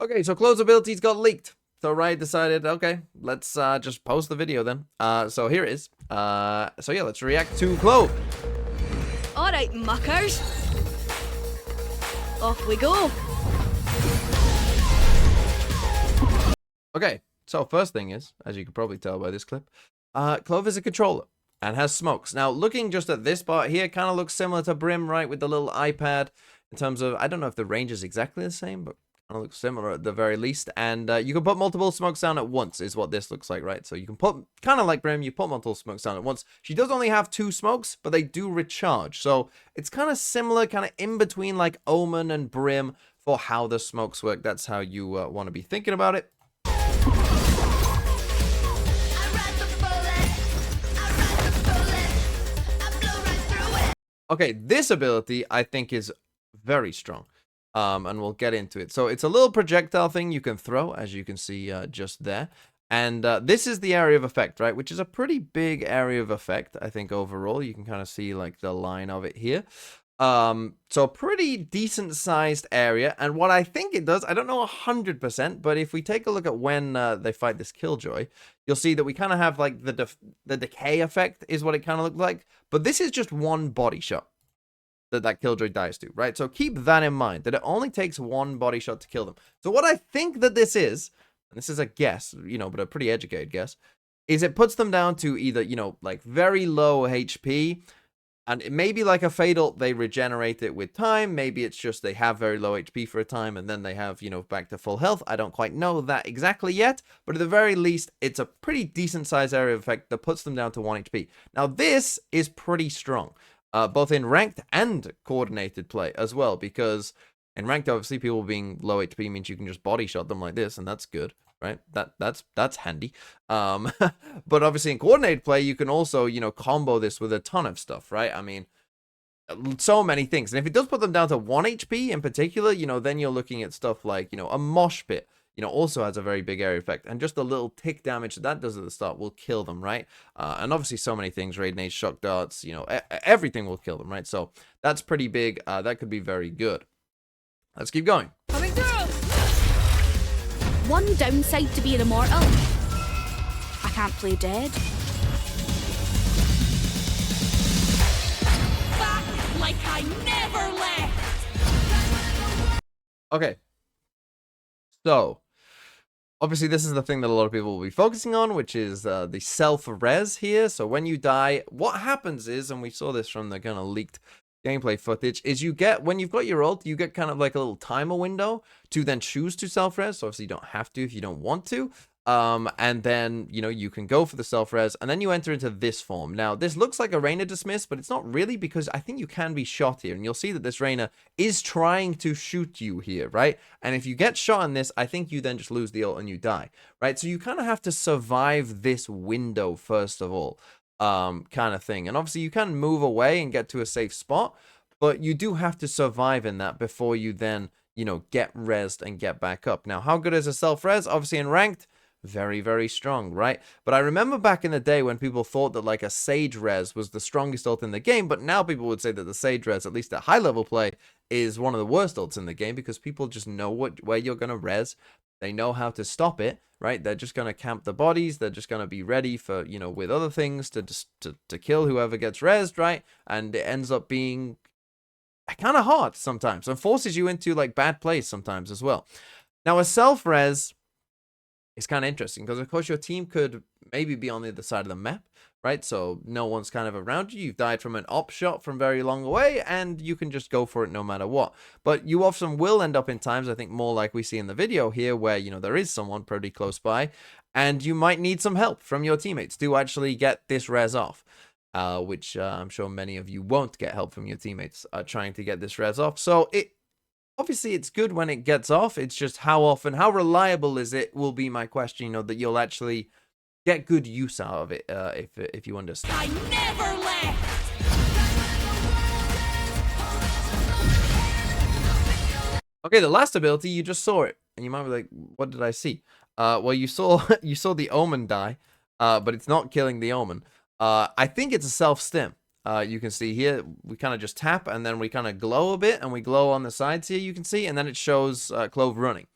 Okay, so Clove's abilities got leaked. So Riot decided, okay, let's just post the video then. So here it is. So yeah, let's react to Clove. Alright, muckers. Off we go. Okay, so first thing is, as you can probably tell by this clip, Clove is a controller and has smokes. Now, looking just at this part here, kind of looks similar to Brim, right, with the little iPad in terms of, I don't know if the range is exactly the same, but kind of looks similar at the very least. And you can put multiple smokes down at once is what this looks like, right? So you can put, kind of like Brim, you put multiple smokes down at once. She does only have 2 smokes, but they do recharge. So it's kind of similar, kind of in between like Omen and Brim for how the smokes work. That's how you want to be thinking about it. Okay, this ability I think is very strong, and we'll get into it. So it's a little projectile thing you can throw, as you can see just there. And this is the area of effect, right? Which is a pretty big area of effect, I think, overall. You can kind of see, like, the line of it here. So a pretty decent sized area. And what I think it does, I don't know 100%, but if we take a look at when they fight this Killjoy, you'll see that we kind of have like the decay effect is what it kind of looked like. But this is just one body shot that Killjoy dies to, right? So keep that in mind, that it only takes one body shot to kill them. So what I think that this is, and this is a guess, you know, but a pretty educated guess, is it puts them down to either, you know, like very low HP, and it may be like a fatal, they regenerate it with time. Maybe it's just they have very low HP for a time and then they have, you know, back to full health. I don't quite know that exactly yet, but at the very least, it's a pretty decent size area of effect that puts them down to 1 HP. Now, this is pretty strong, both in ranked and coordinated play as well, because in ranked, obviously, people being low HP means you can just body shot them like this, and that's good. Right, that's handy. But obviously in coordinated play, you can also, you know, combo this with a ton of stuff, right? I mean, so many things. And if it does put them down to 1 HP in particular, you know, then you're looking at stuff like, you know, a mosh pit, you know, also has a very big area effect. And just a little tick damage that does at the start will kill them, right? And obviously so many things, Raid Nade, shock darts, you know, everything will kill them, right? So that's pretty big. That could be very good. Let's keep going. Coming through. One downside to being immortal. I can't play dead. Back like I never left. Okay. So, obviously this is the thing that a lot of people will be focusing on, which is the self-res here. So when you die, what happens is, and we saw this from the kind of leaked gameplay footage, is you get, when you've got your ult, you get kind of like a little timer window to then choose to self-res. So obviously you don't have to if you don't want to. And then, you know, you can go for the self-res, and then you enter into this form. Now, this looks like a Reyna dismiss, but it's not really, because I think you can be shot here. And you'll see that this Reyna is trying to shoot you here, right? And if you get shot in this, I think you then just lose the ult and you die, right? So you kind of have to survive this window first of all. Kind of thing. And obviously you can move away and get to a safe spot, but you do have to survive in that before you then, you know, get rezzed and get back up. Now, how good is a self-res? Obviously in ranked, very, very strong, right? But I remember back in the day when people thought that like a Sage res was the strongest ult in the game, but now people would say that the Sage res, at least at high level play, is one of the worst ults in the game, because people just know where you're going to res. They know how to stop it, right? They're just going to camp the bodies. They're just going to be ready for, you know, with other things to kill whoever gets rezzed, right? And it ends up being kind of hard sometimes and forces you into like bad plays sometimes as well. Now, a self-res is kind of interesting because, of course, your team could maybe be on the other side of the map, right? So no one's kind of around you. You've died from an op shot from very long away, and you can just go for it no matter what. But you often will end up in times, I think, more like we see in the video here, where, you know, there is someone pretty close by, and you might need some help from your teammates to actually get this res off. Which I'm sure many of you won't get help from your teammates trying to get this res off. So obviously it's good when it gets off. It's just how often, how reliable is it, will be my question, you know, that you'll actually get good use out of it, if you understand. I never left. Okay, the last ability, you just saw it, and you might be like, what did I see? Well, you saw the Omen die, but it's not killing the Omen. I think it's a self-stim. You can see here, we kind of just tap, and then we kind of glow a bit, and we glow on the sides here, you can see, and then it shows Clove running.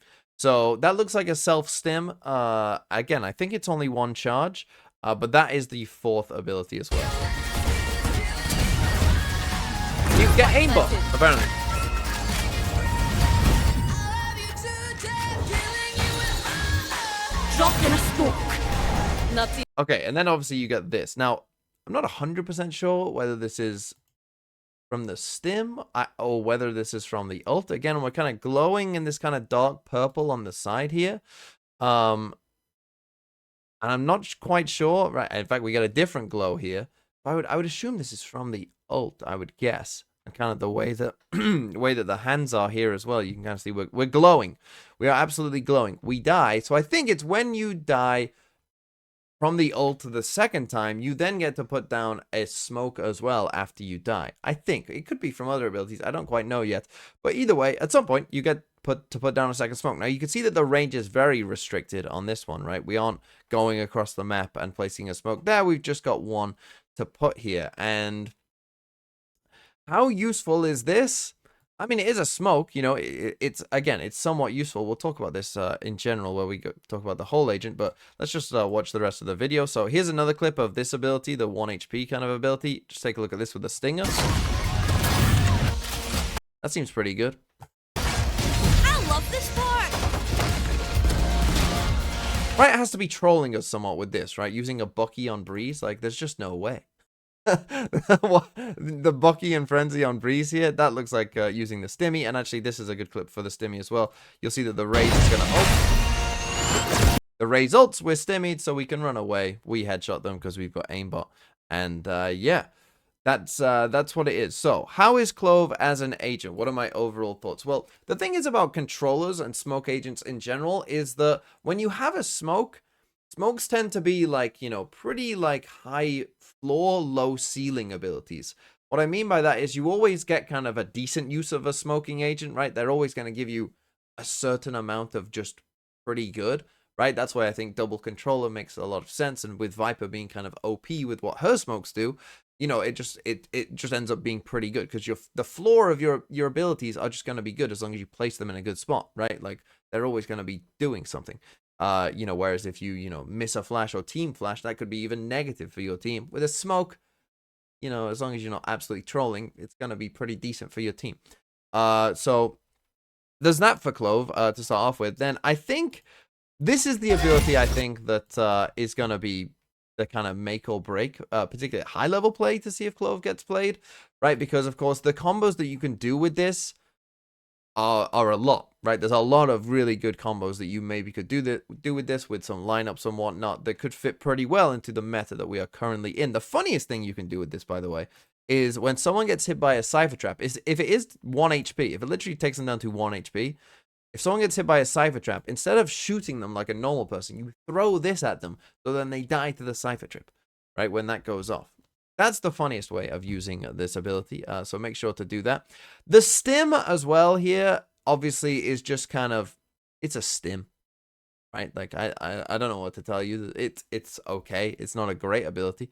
So that looks like a self-stim. Again, I think it's only one charge, but that is the 4th ability as well. You can get aimbot, apparently. Dropped in a smoke. Not the Okay, and then obviously you get this. Now, I'm not 100% sure whether this is from the stim or whether this is from the ult. Again, we're kind of glowing in this kind of dark purple on the side here. And I'm not quite sure. Right, in fact, we get a different glow here. I would assume this is from the ult, I would guess. And kind of the way that way that the hands are here as well. You can kind of see we're glowing. We are absolutely glowing. We die. So I think it's when you die from the ult the second time, you then get to put down a smoke as well after you die. I think it could be from other abilities. I don't quite know yet. But either way, at some point, you get put down a second smoke. Now, you can see that the range is very restricted on this one, right? We aren't going across the map and placing a smoke there. We've just got one to put here. And how useful is this? I mean, it is a smoke, you know, it's somewhat useful. We'll talk about this in general where we talk about the whole agent, but let's just watch the rest of the video. So here's another clip of this ability, the 1 HP kind of ability. Just take a look at this with the stinger. That seems pretty good. I love this part. Right, it has to be trolling us somewhat with this, right? Using a Bucky on Breeze, like, there's just no way. The Bucky and Frenzy on Breeze here, that looks like using the stimmy, and actually this is a good clip for the stimmy as well. You'll see that the Raze is gonna ult. The Raze ults, we're stimmied, so we can run away. We headshot them because we've got aimbot, and yeah, that's what it is. So how is Clove as an agent? What are my overall thoughts? Well, the thing is about controllers and smoke agents in general is that when you have a smoke, smokes tend to be like, you know, pretty like high floor, low ceiling abilities. What I mean by that is you always get kind of a decent use of a smoking agent, right? They're always going to give you a certain amount of just pretty good, right? That's why I think double controller makes a lot of sense. And with Viper being kind of OP with what her smokes do, you know, it just ends up being pretty good because the floor of your abilities are just going to be good as long as you place them in a good spot, right? Like they're always going to be doing something. You know, whereas if you know, miss a flash or team flash, that could be even negative for your team. With a smoke, you know, as long as you're not absolutely trolling, it's going to be pretty decent for your team. So there's that for Clove to start off with. Then I think this is the ability I think that is going to be the kind of make or break, particularly high level play to see if Clove gets played, right? Because of course the combos that you can do with this are a lot, right? There's a lot of really good combos that you maybe could do with this, with some lineups and whatnot that could fit pretty well into the meta that we are currently in. The funniest thing you can do with this, by the way, is when someone gets hit by a Cypher Trap, is if it is 1 HP, if it literally takes them down to 1 HP, if someone gets hit by a Cypher Trap, instead of shooting them like a normal person, you throw this at them, so then they die to the Cypher Trap, right, when that goes off. That's the funniest way of using this ability, so make sure to do that. The stim as well here, obviously, is just kind of, it's a stim, right? Like, I don't know what to tell you. It's okay. It's not a great ability.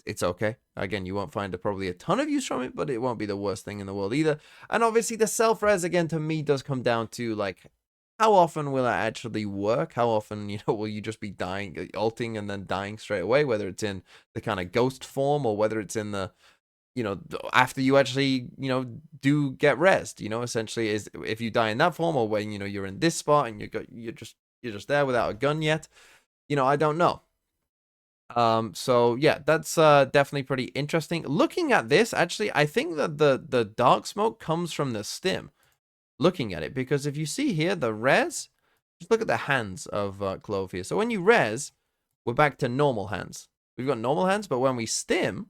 It's okay. Again, you won't find probably a ton of use from it, but it won't be the worst thing in the world either. And obviously, the self-res, again, to me, does come down to, like, how often will it actually work? How often, you know, will you just be dying, ulting and then dying straight away, whether it's in the kind of ghost form or whether it's in the, you know, after you actually, you know, do get rezzed, you know, essentially is if you die in that form or when, you know, you're in this spot and you're just there without a gun yet, you know, I don't know. So yeah, that's definitely pretty interesting. Looking at this, actually, I think that the dark smoke comes from the stim. Looking at it, because if you see here the res, just look at the hands of Clove here. So when you res, we're back to normal hands. We've got normal hands, but when we stim,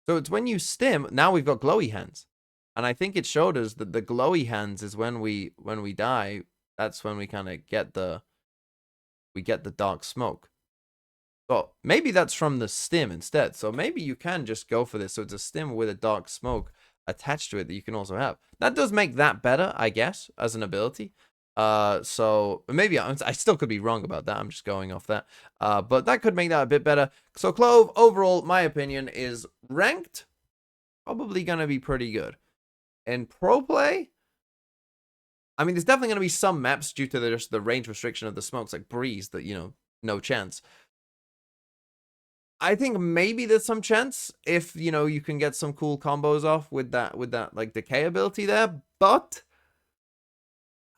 so it's when you stim, now we've got glowy hands. And I think it showed us that the glowy hands is when we die, that's when we kind of get the dark smoke. So maybe that's from the stim instead. So maybe you can just go for this. So it's a stim with a dark smoke attached to it that you can also have. That does make that better, I guess, as an ability. So maybe I still could be wrong about that. I'm just going off that. But that could make that a bit better. So Clove, overall, my opinion is ranked, probably going to be pretty good. In pro play, I mean, there's definitely going to be some maps due to just the range restriction of the smokes, like Breeze, that, no chance. I think maybe there's some chance if, you can get some cool combos off with that, like, decay ability there, but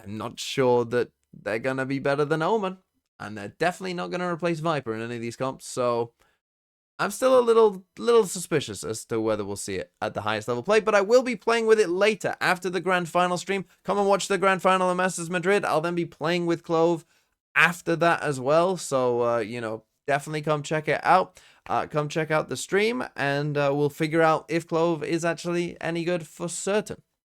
I'm not sure that they're going to be better than Omen, and they're definitely not going to replace Viper in any of these comps, so I'm still a little suspicious as to whether we'll see it at the highest level play, but I will be playing with it later after the Grand Final stream. Come and watch the Grand Final of Masters Madrid. I'll then be playing with Clove after that as well, so, definitely come check it out. Come check out the stream, and we'll figure out if Clove is actually any good for certain.